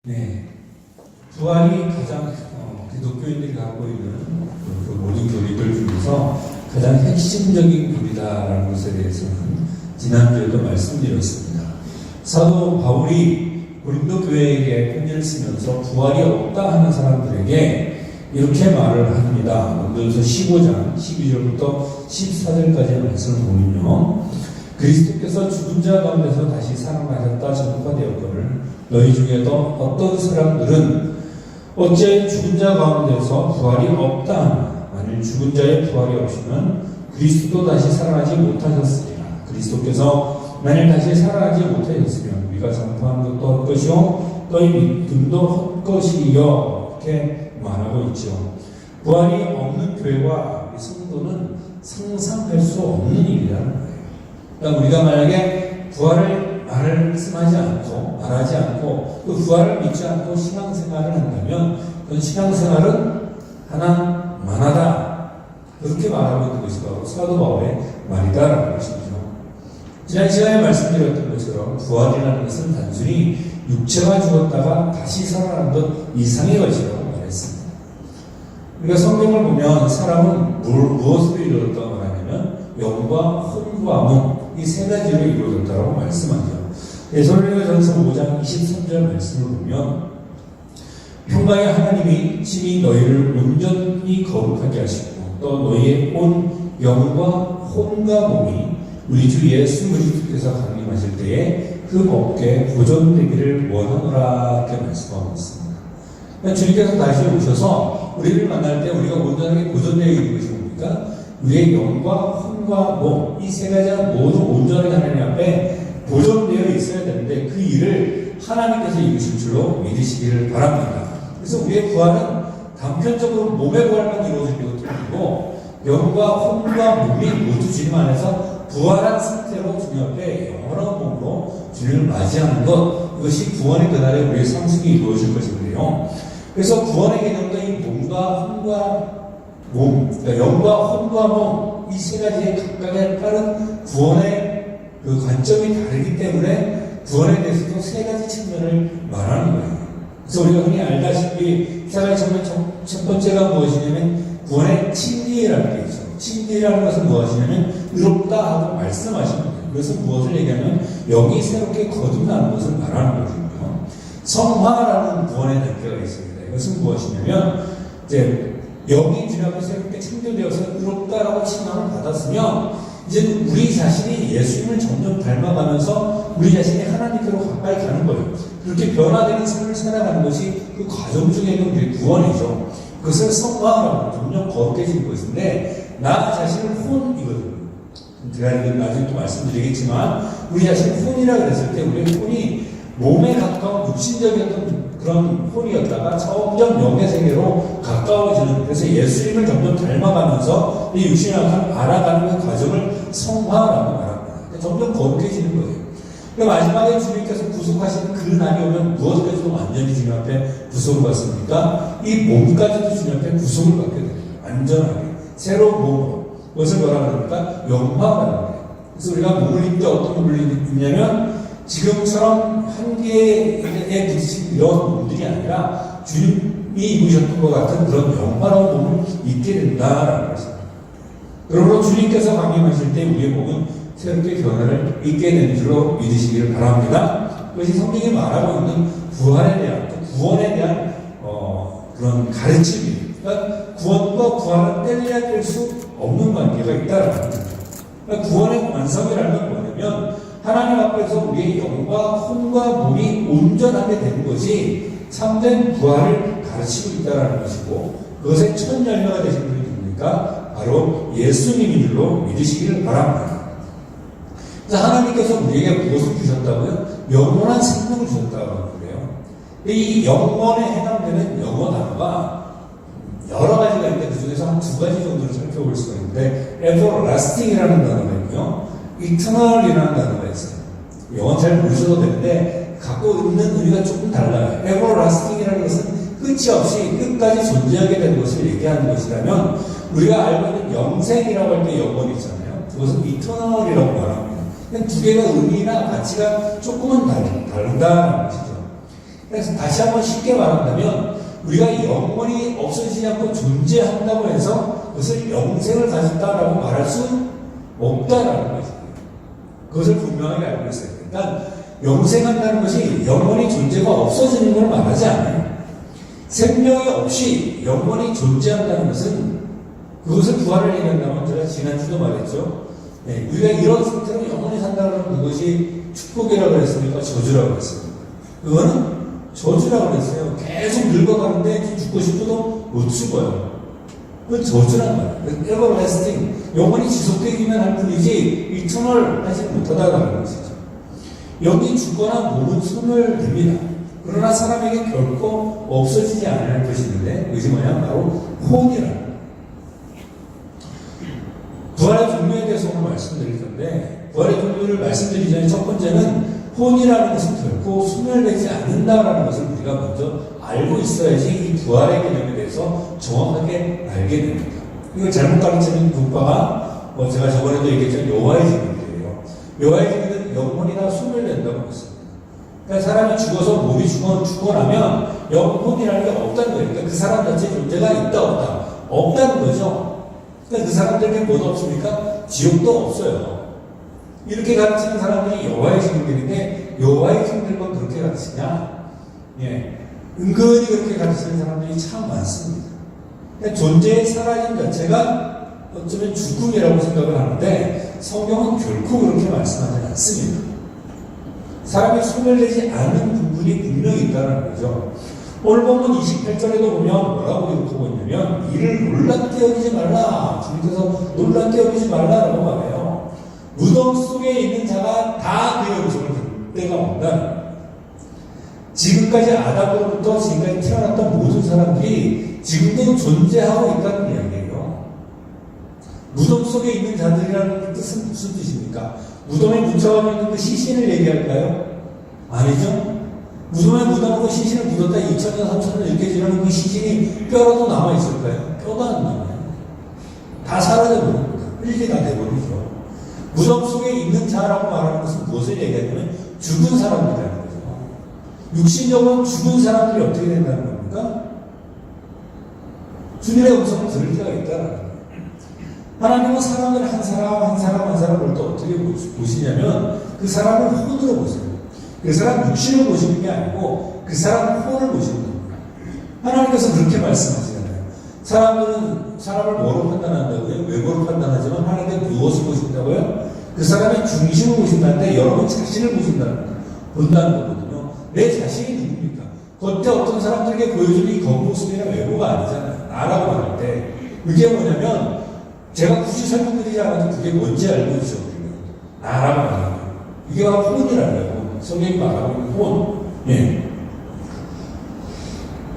네, 부활이 가장 기독교인들이 갖고 있는 그 모든 교리들 중에서 가장 핵심적인 교리다라는 것에 대해서는 지난주에도 말씀드렸습니다. 사도 바울이 고린도 교회에게 편지를 쓰면서 부활이 없다 하는 사람들에게 이렇게 말을 합니다. 고린도전서 15장 12절부터 14절까지의 말씀을 보면요, 그리스도께서 죽은 자 가운데서 다시 살아나셨다 전파되었거늘 너희 중에도 어떤 사람들은 어째 죽은 자 가운데서 부활이 없다 하나, 만일 죽은 자의 부활이 없으면 그리스도도 다시 살아나지 못하셨으리라. 그리스도께서 만일 다시 살아나지 못하셨으면 우리가 전파한 것도 헛것이요 너희 믿음도 헛것이요, 이렇게 말하고 있죠. 부활이 없는 교회와 성도는 상상할 수 없는 일이라는 거예요. 그러니까 우리가 만약에 부활을 말씀하지 않고 말하지 않고 그 부활을 믿지 않고 신앙생활을 한다면 그 신앙생활은 하나 만하다, 그렇게 말하고 있는 것이 바로 사도 바울의 말이다라는 것이죠. 지난 시간에 말씀드렸던 것처럼 부활이라는 것은 단순히 육체가 죽었다가 다시 살아나는 것 이상의 것이라고 말했습니다. 우리가 성경을 보면 사람은 무엇으로 이루어졌다고 말하냐면 영과 혼과 몸, 이 세 가지로 이루어졌다고 말씀하죠. 데살로니가전서 5장 23절 말씀을 보면 평강의 하나님이 친히 너희를 온전히 거룩하게 하시고 또 너희의 온 영과 혼과 몸이 우리 주 예수 그리스도께서 강림하실 때에 그 법궤 보존되기를 원하노라, 이렇게 말씀하고 있습니다. 그러니까 주님께서 다시 오셔서 우리를 만날 때 우리가 온전하게 보존되어 있는 것이 뭡니까? 우리의 영과 혼과 몸, 이 세 가지가 모두 온전하게 하나님 앞에 보존되어 있어야 되는데 그 일을 하나님께서 이루실 줄로 믿으시기를 바랍니다. 그래서 우리의 부활은 단편적으로 몸의 부활만 이루어질 것도 아니고 영과 혼과 몸이 모두 주님 안에서 부활한 상태로 주님 앞에 영원한 몸으로 주님을 맞이하는 것, 이것이 구원의 그날에 우리의 상승이 이루어질 것인데요. 그래서 구원의 개념도 이 몸과 혼과 몸, 그러니까 영과 혼과 몸, 이 세 가지의 각각에 따른 구원의 그 관점이 다르기 때문에 구원에 대해서도 세 가지 측면을 말하는 거예요. 그래서 우리가 흔히 알다시피 세 가지 측면 첫 번째가 무엇이냐면 구원의 칭의라는 게 있죠. 칭의라는 것은 무엇이냐면 의롭다 하고 말씀하시는 거예요. 그래서 무엇을 얘기하면 영이 새롭게 거듭나는 것을 말하는 거거든요. 성화라는 구원의 단계가 있습니다. 이것은 무엇이냐면 이제 영이 주님 앞에 새롭게 창조되어서 의롭다라고 칭함을 받았으면 이제 우리 자신이 예수님을 점점 닮아가면서 우리 자신이 하나님께로 가까이 가는 거예요. 그렇게 변화되는 삶을 살아가는 것이 그 과정 중에 있는 우리의 구원이죠. 그것을 성화라고 점점 거룩해지는 것인데 나 자신을 혼이거든요. 제가 이건 나중에 또 말씀드리겠지만 우리 자신을 혼이라 그랬을 때 우리의 혼이 몸에 가까운 육신적이었던 그런 혼이었다가 점점 영의 세계로 가까워지는, 그래서 예수님을 점점 닮아가면서 이 육신을 알아가는 그 과정을 성화라고 말합니다. 점점 거룩해지는 거예요. 그러니까 마지막에 주님께서 구속하시는 그 날이 오면 무엇까지도 완전히 주님 앞에 구속을 받습니까? 이 몸까지도 주님 앞에 구속을 받게 됩니다. 완전하게 새로운 몸으로. 그것을 뭐라 그럽니까? 영화라는 거예요. 그래서 우리가 몸을 입을 때 어떤 몸을 입냐면 지금처럼 한계에 부딪힌 이런 몸들이 아니라 주님이 입으셨던 것 같은 그런 영화로운 몸을 입게 된다라는 것입니다. 그러므로 주님께서 강림하실 때 우리의 몸은 새롭게 변화를 입게 되는 줄로 믿으시기를 바랍니다. 그것이 성경이 말하고 있는 부활에 대한, 구원에 대한 그런 가르침이에요. 그러니까 구원과 부활은 떼려야 뗄 수 없는 관계가 있다라는 거죠. 그러니까 구원의 완성이라는 건 뭐냐면 하나님 앞에서 우리의 영과 혼과 몸이 온전하게 되는 것이 참된 부활을 가르치고 있다는 것이고, 그것의 첫 열매가 되신 분이 누굽니까? 바로 예수님인 줄로 믿으시기를 바랍니다. 그래서 하나님께서 우리에게 무엇을 주셨다고요? 영원한 생명을 주셨다고 그래요. 이 영원에 해당되는 영어 단어가 여러 가지가 있는데 그 중에서 한 두 가지 정도를 살펴볼 수가 있는데 everlasting이라는 단어가 있고요, eternal이라는 단어가 있어요. 영어는 잘 모르셔도 되는데 갖고 있는 의미가 조금 달라요. everlasting이라는 것은 끝이 없이 끝까지 존재하게 되는 것을 얘기하는 것이라면 우리가 알고 있는 영생이라고 할 때 영원이 있잖아요. 그것은 eternal이라고 말합니다. 두 개가 의미나 가치가 조금은 다른다는 것이죠. 그래서 다시 한번 쉽게 말한다면 우리가 영원히 없어지지 않고 존재한다고 해서 그것을 영생을 가졌다라고 말할 수 없다라는 거죠. 그것을 분명하게 알고 있어야 돼요. 그러니까 영생한다는 것이 영원히 존재가 없어지는 걸 말하지 않아요. 생명이 없이 영원히 존재한다는 것은 그것을 부활을 얘기한다면 제가 지난주도 말했죠. 네, 우리가 이런 상태로 영원히 산다는 그것이 축복이라고 했습니까? 저주라고 했습니까? 그거는 저주라고 했어요. 계속 늙어가는데 죽고 싶어도 못 죽어요. 그건 저주란 말이에요. everlasting, 영원히 지속되기만 할 뿐이지 eternal 하지 못하다라는 것이죠. 영이 죽거나 몸은 소멸됩니다. 그러나 사람에게 결코 없어지지 않을 것이 있는데 그것이 뭐냐? 바로 혼이라는 부활의 종류에 대해서 오늘 말씀드릴 건데 부활의 종류를 말씀드리기 전에 첫 번째는 혼이라는 것은 결코 소멸되지 않는다라는 것을 우리가 먼저 알고 있어야지 이 부활의 개념에 대해서 정확하게 알게 됩니다. 이걸 잘못 가르치는 분파가 제가 저번에도 얘기했던 여호와의 증인들이에요. 여호와의 증인은 영혼이 다 소멸된다고 했습니다. 그러니까 사람이 죽어서 몸이 죽고 나면 영혼이라는 게 없다는 거예요. 그러니까 그 사람 자체 존재가 있다 없다 없다는 거죠. 그러니까 그 사람들에게 뭐도 없습니까? 지옥도 없어요. 이렇게 가르치는 사람들이 여호와의 증인들인데 여호와의 증인들만 그렇게 가르치냐? 예, 은근히 그렇게 가르치는 사람들이 참 많습니다. 그러니까 존재의 사라짐 자체가 어쩌면 죽음이라고 생각을 하는데 성경은 결코 그렇게 말씀하지 않습니다. 사람이 소멸되지 않는 부분이 분명히 있다는 거죠. 오늘 본문 28절에도 보면 뭐라고 기록하고 있냐면 이를 놀랍게 여기지 말라. 주님께서 놀랍게 여기지 말라라고 말해요. 무덤 속에 있는 자가 다 그 여기심을 들 때가 온다. 지금까지 아담으로부터 지금까지 태어났던 모든 사람들이 지금도 존재하고 있다는 이야기예요. 무덤 속에 있는 자들이라는 뜻은 무슨 뜻입니까? 무덤에 묻혀가지고 있는 그 시신을 얘기할까요? 아니죠. 무덤으로 시신을 묻었다 2000년, 3000년 이렇게 지나면 그 시신이 뼈라도 남아있을까요? 뼈도 안 남아요. 다 사라져버립니다. 일기 다 돼버리죠. 무덤 속에 있는 자라고 말하는 것은 무엇을 얘기하냐면 죽은 사람이라는 거죠. 육신적으로 죽은 사람들이 어떻게 된다는 겁니까? 주님의 음성을 들을 때가 있다는 거예요. 하나님은 사람을 한 사람 볼 때 어떻게 보시냐면 그 사람을 혼으로 보세요. 그 사람 육신을 보시는 게 아니고 그 사람 혼을 보시는 겁니다. 하나님께서 그렇게 말씀하시잖아요. 사람들은 사람을 뭐로 판단한다고요? 외모로 판단하지만 하나님은 무엇을 보신다고요? 그 사람의 중심을 보신다는데 여러분 자신을 본다는 거거든요. 내 자신이 누굽니까? 겉에 어떤 사람들에게 보여주는 이 겉모습이나 외모가 아니잖아요. 나라고 할 때 그게 뭐냐면 제가 굳이 설명드리지 않아도 그게 뭔지 알고 있어요. 나라고 말하는 이게 바로 혼이라는 거예요. 성경이 말하고 있는 혼. 예.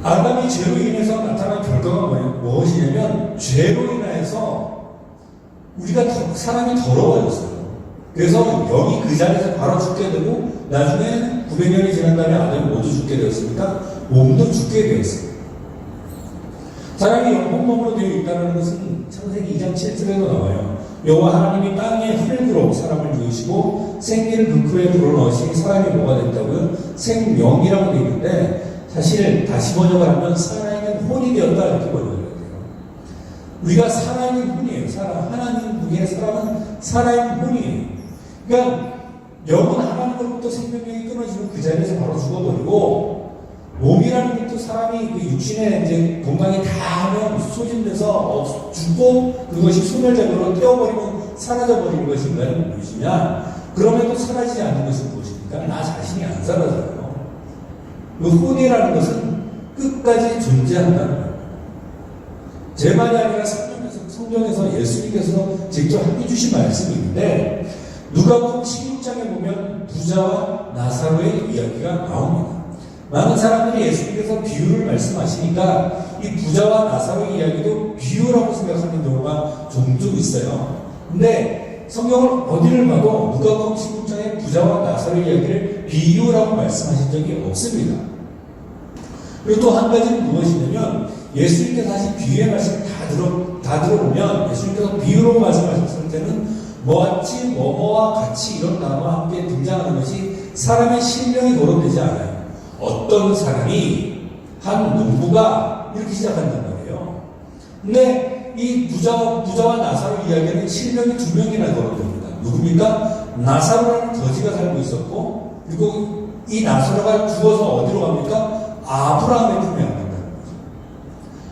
아담이 죄로 인해서 나타난 결과가 무엇이냐면 죄로 인해서 우리가 사람이 더러워졌어요. 그래서 영이 그 자리에서 바로 죽게 되고 나중에 900년이 지난 다음에 아담이 모두 죽게 되었으니까 몸도 죽게 되었어요. 사람이 영혼몸으로 되어 있다는 것은 창세기 2장 7절에도 나와요. 여호와 하나님이 땅에 흙으로 사람을 지으시고 생기를 그 코에 불어넣으시니 사람이 뭐가 됐다고요? 생명이라고 되어 있는데 사실 다시 번역을 하면 살아있는 혼이 되었다 이렇게 번역을 해야 돼요. 우리가 살아있는 혼이에요. 하나님 중에 사람은 살아있는 혼이에요. 그러니까 영은 하나님으로부터 생명력이 끊어지면 그 자리에서 바로 죽어버리고 몸이라는 것도 사람이 그 육신의 이제 건강이 다 하면 소진돼서 죽고 그것이 소멸적으로 떼어버리면 사라져버리는 것인가요? 무엇이냐? 그럼에도 사라지지 않는 것은 무엇입니까? 나 자신이 안 사라져요. 그 혼이라는 것은 끝까지 존재한다는 거예요. 제 말이 아니라 성경에서 예수님께서 직접 해주신 말씀이 있는데 누가복음 16장에 보면 부자와 나사로의 이야기가 나옵니다. 많은 사람들이 예수님께서 비유를 말씀하시니까 이 부자와 나사로의 이야기도 비유라고 생각하는 경우가 종종 있어요. 근데 성경을 어디를 봐도 누가복음 16장에 부자와 나사로의 이야기를 비유라고 말씀하신 적이 없습니다. 그리고 또 한 가지는 무엇이냐면 예수님께서 하신 비유의 말씀을 다 들어보면 예수님께서 비유로 말씀하셨을 때는 뭐같이 뭐뭐와 같이 이런 단어와 함께 등장하는 것이 사람의 신령이 거론되지 않아요. 어떤 사람이 한 농부가 이렇게 시작한단 말이에요. 근데 이 부자와 나사로 이야기는 실명이 두 명이나 거론됩니다. 누굽니까? 나사로라는 거지가 살고 있었고, 그리고 이 나사로가 죽어서 어디로 갑니까? 아브라함의 품에 안긴다는 거죠.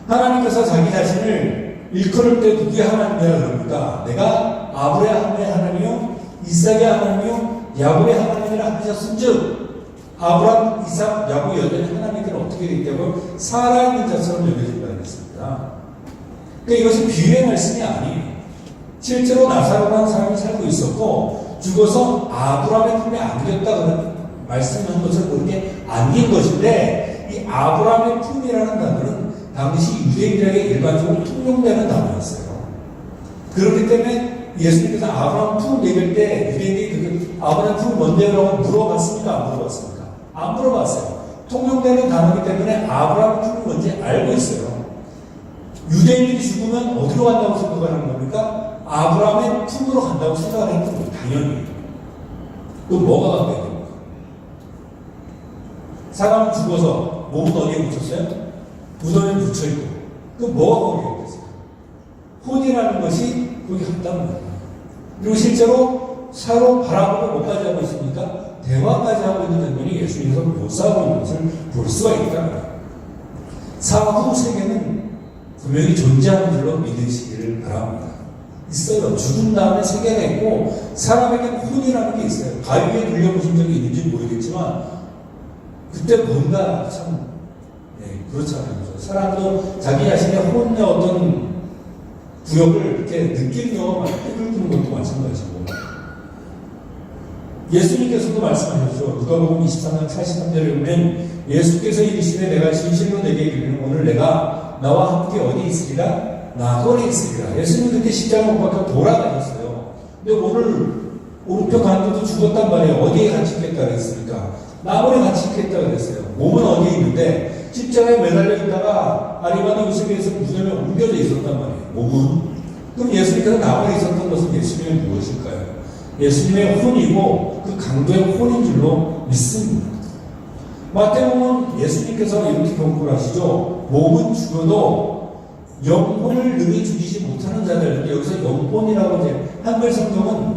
하나님께서 자기 자신을 일컬을 때 누구의 하나님이라 그럽니까? 내가 아브라함의 하나님이요, 이삭의 하나님이요, 야곱의 하나님이라 하셨은즉, 아브라함, 이삭, 야곱 여전히 하나님께는 어떻게 되기 때문에 살아있는 자처럼 여겨진다고 했습니다. 그러니까 이것은 비유의 말씀이 아니에요. 실제로 나사로라는 사람이 살고 있었고 죽어서 아브라함의 품에 안겼다고 말씀한 것을 그렇게 안긴 것인데, 이 아브라함의 품이라는 단어는 당시 유대인들에게 일반적으로 통용되는 단어였어요. 그렇기 때문에 예수님께서 아브라함 품을 얘기할 때 유대인들이 아브라함 품을 뭔데라고 물어봤습니까? 안 물어봤습니까? 안 물어봤어요. 통용되는 단어이기 때문에 아브라함 품이 뭔지 알고 있어요. 유대인들이 죽으면 어디로 간다고 생각을 하는 겁니까? 아브라함의 품으로 간다고 생각을 했던 거예요. 당연히. 그럼 뭐가 바뀌어야 됩니까? 사람은 죽어서 몸은 어디에 묻혔어요? 무덤에 묻혀있고. 그럼 뭐가 거기에 있겠어요? 혼이라는 것이 거기 갔다는 거예요. 그리고 실제로 서로 바라보고 뭐까지 하고 있습니까? 대화까지 하고 있는 장면이 예수님께서 묘사하고 있는 것을 볼 수가 있다는 거예요. 사후 세계는 분명히 존재하는 줄로 믿으시기를 바랍니다. 있어요. 죽은 다음에 세계가 있고 사람에게 혼이라는 게 있어요. 가위에 눌려보신 적이 있는지 모르겠지만 그때 뭔가 참 그렇잖아요. 사람도 자기 자신의 혼의 어떤 구역을 이렇게 느끼는 경우가 많이 끄는 것도 마찬가지고, 예수님께서도 말씀하셨죠. 누가복음 23장 43절에 보면 예수께서 이르시되 내가 진실로 내게 이르는 오늘 내가 나와 함께 어디 있으리라? 나홀에 있으리라. 예수님 그때 십자가 못 박혀 돌아가셨어요. 근데 오늘 오른편 가는데도 죽었단 말이에요. 어디에 같이 있겠다 그랬습니까? 나홀에 같이 있겠다 그랬어요. 몸은 어디에 있는데 십자가에 매달려 있다가 아리마다 요셉에서 무덤에 옮겨져 있었단 말이에요. 몸은. 그럼 예수님께서 나홀에 있었던 것은 예수님의 무엇일까요? 예수님의 혼이고 그 강도의 혼인 줄로 믿습니다. 마태복음은 예수님께서 이렇게 경고를 하시죠. 몸은 죽어도 영혼을 능히 죽이지 못하는 자들. 여기서 영혼이라고 이제 한글 성경은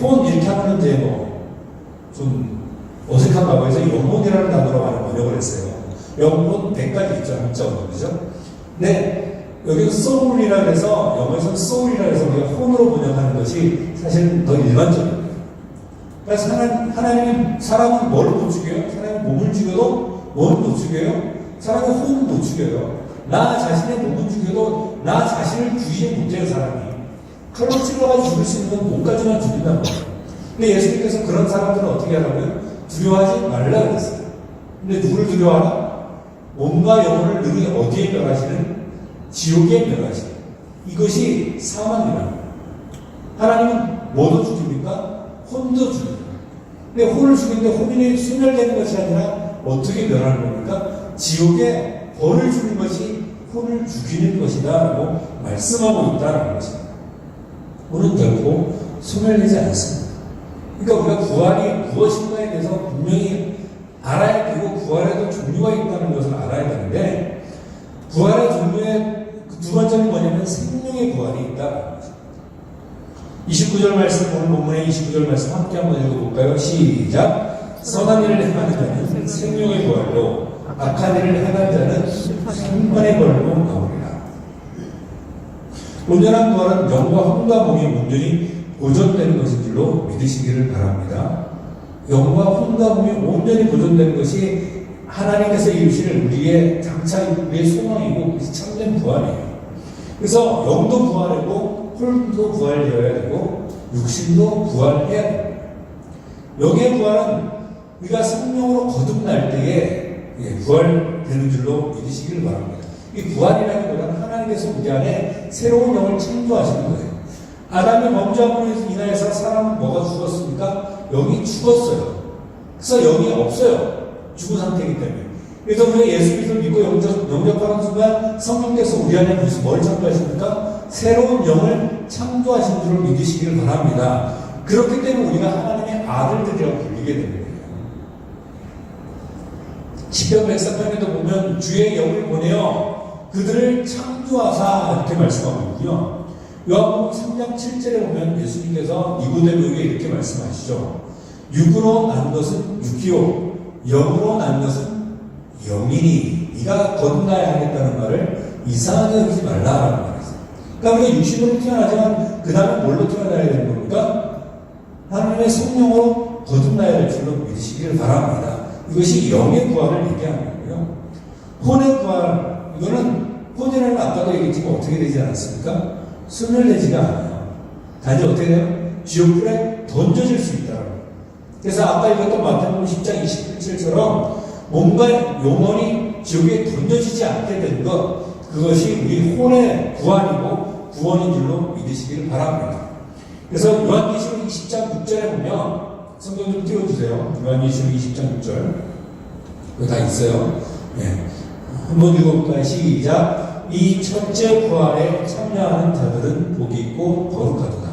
혼 이렇게 하면 이제 좀 어색한가 봐요. 그래서 영혼이라는 단어로 많이 번역을 했어요. 영혼 100가지 있죠. 한자어로. 그죠? 근데 여기서 soul이라 해서 영어에서는 soul이라 해서 우리가 혼으로 번역하는 것이 사실 더 일반적이에요. 그래서 하나님은 사람은 뭘 못 죽여요? 사람은 몸을 죽여도 뭘 못 죽여요? 사람은 혼을 못 죽여요. 나 자신의 몸을 죽여도 나 자신을 죽이지 못해요. 사람이 칼로 찔러가지고 죽일 수 있는 건 몸까지만 죽인단 말이에요. 근데 예수님께서 그런 사람들은 어떻게 하라고요? 두려워하지 말라 그랬어요. 근데 누구를 두려워하라? 몸과 영혼을 능히 어디에 멸하시는? 지옥에 멸하시는. 이것이 사망이라는 거예요. 하나님은 뭐도 죽입니까? 혼도 죽입니다. 근데 혼을 죽이는데 혼이 소멸되는 것이 아니라 어떻게 멸하는 겁니까? 지옥에 벌을 주는 것이 혼을 죽이는 것이다 라고 말씀하고 있다는 것입니다. 혼은 결코 소멸되지 않습니다. 그러니까 우리가 부활이 무엇인가에 대해서 분명히 알아야 되고 부활에도 종류가 있다는 것을 알아야 되는데, 부활의 종류의 두 번째는 뭐냐면 생명의 부활이 있다. 29절 말씀, 오늘 본문의 29절 말씀 함께 한번 읽어볼까요? 시작. 선한 일을 행하는 자는 생명의 부활로, 악한 일을 행하는 자는 생명의 부활로 나오리라. 온전한 부활은 영과 혼과 몸이 온전히 보존되는 것인 줄로 믿으시기를 바랍니다. 영과 혼과 몸이 온전히 보존되는 것이 하나님께서 이루실 우리의 장차 우리의 소망이고 참된 부활이에요. 그래서 영도 부활하고 홀도 부활되어야 되고 육신도 부활해야 됩니다. 영의 부활은 우리가 성령으로 거듭날 때에 부활되는 줄로 믿으시기를 바랍니다. 이 부활이라기보다는 하나님께서 우리 안에 새로운 영을 창조하시는 거예요. 아담의 범죄함으로 인하여서 사람은 뭐가 죽었습니까? 영이 죽었어요. 그래서 영이 없어요. 죽은 상태이기 때문에. 그래서 우리가 예수 그리스도를 믿고 영접하는 순간 성령께서 우리 안에 무슨 뭘 창조하십니까? 새로운 영을 창조하신 줄을 믿으시기를 바랍니다. 그렇기 때문에 우리가 하나님의 아들들이라고 불리게 되는 거예요. 시편 104편에도 보면 주의 영을 보내어 그들을 창조하사 이렇게 말씀하고 있고요. 요한복음 3장 7절에 보면 예수님께서 니고데모에게 이렇게 말씀하시죠. 육으로 난 것은 육이요 영으로 난 것은 영이니 네가 거듭나야 하겠다는 말을 이상하게 여기지 말라라는 말이죠. 그러니까 우리가 육신으로 태어나지만 그 다음에 뭘로 태어나야 되는 겁니까? 하나님의 성령으로 거듭나야 될 줄로 믿으시기를 바랍니다. 이것이 영의 부활을 얘기하는 거고요. 혼의 부활, 이거는 혼이라는 아까도 얘기했지만 어떻게 되지 않았습니까? 소멸되지가 않아요. 단지 어떻게 돼요? 지옥불에 던져질 수 있다. 그래서 아까 읽었던 마태복음 10장 27절처럼 몸과 영혼이 지옥에 던져지지 않게 된 것, 그것이 우리 혼의 구원이고 구원인 줄로 믿으시기를 바랍니다. 그래서 요한계시록 20장 6절에 보면 성경 좀 띄워주세요. 요한계시록 20장 6절 그거 다 있어요. 네. 한번 읽어볼까요? 시작. 이 첫째 부활에 참여하는 자들은 복이 있고 거룩하도다.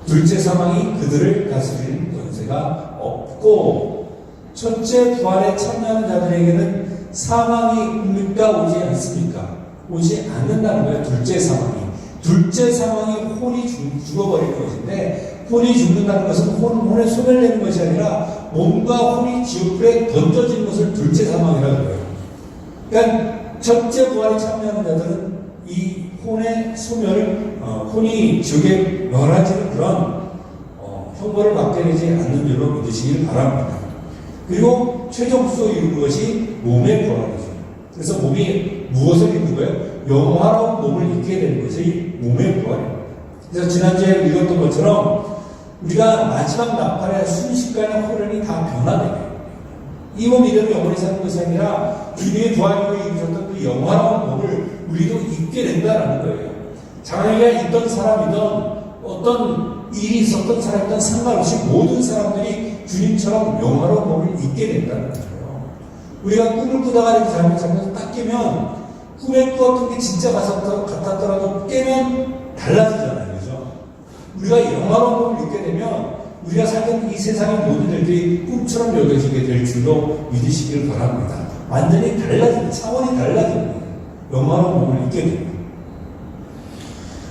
둘째 사망이 그들을 다스리는 권세가 없고, 첫째 부활에 참여하는 자들에게는 사망이 옵니까? 오지 않습니까? 오지 않는다는 거예요. 둘째 사망이 혼이 죽어버릴 것인데, 혼이 죽는다는 것은 혼에 소멸되는 것이 아니라 몸과 혼이 지옥불에 던져지는 것을 둘째 사망이라고 해요. 그러니까 첫째 부활에 참여하는 자들은 이 혼의 소멸, 혼이 지옥에 멸하지는 그런 형벌을 받게 되지 않는 줄로 믿으시길 바랍니다. 그리고 최종 수소 이루는 것이 몸의 부활이죠. 그래서 몸이 무엇을 입는 거예요? 영화로운 몸을 입게 되는 것이 몸의 부활이에요. 그래서 지난주에 읽었던 것처럼 우리가 마지막 나팔의 순식간에 호련이 다 변화되게, 이 몸 이대로 영원히 사는 것이 아니라 주님의 부활로 이루셨던 그 영화로운 몸을 우리도 입게 된다는 거예요. 장애가 있던 사람이든 어떤 일이 있었던 사람이든 상관없이 모든 사람들이 주님처럼 영화로운 몸을 입게 된다는 거예요. 우리가 꿈을 꾸다가 이렇게 잘못 잠에서 딱 깨면 꿈에 꾸었던 게 진짜 같았더라도 깨면 달라지잖아요. 그죠? 우리가 영화로운 몸을 입게 되면 우리가 살던 이 세상의 모든 일들이 꿈처럼 여겨지게 될 줄로 믿으시기를 바랍니다. 완전히 달라지는, 차원이 달라지는 거예요. 영화로운 몸을 입게 됩니다.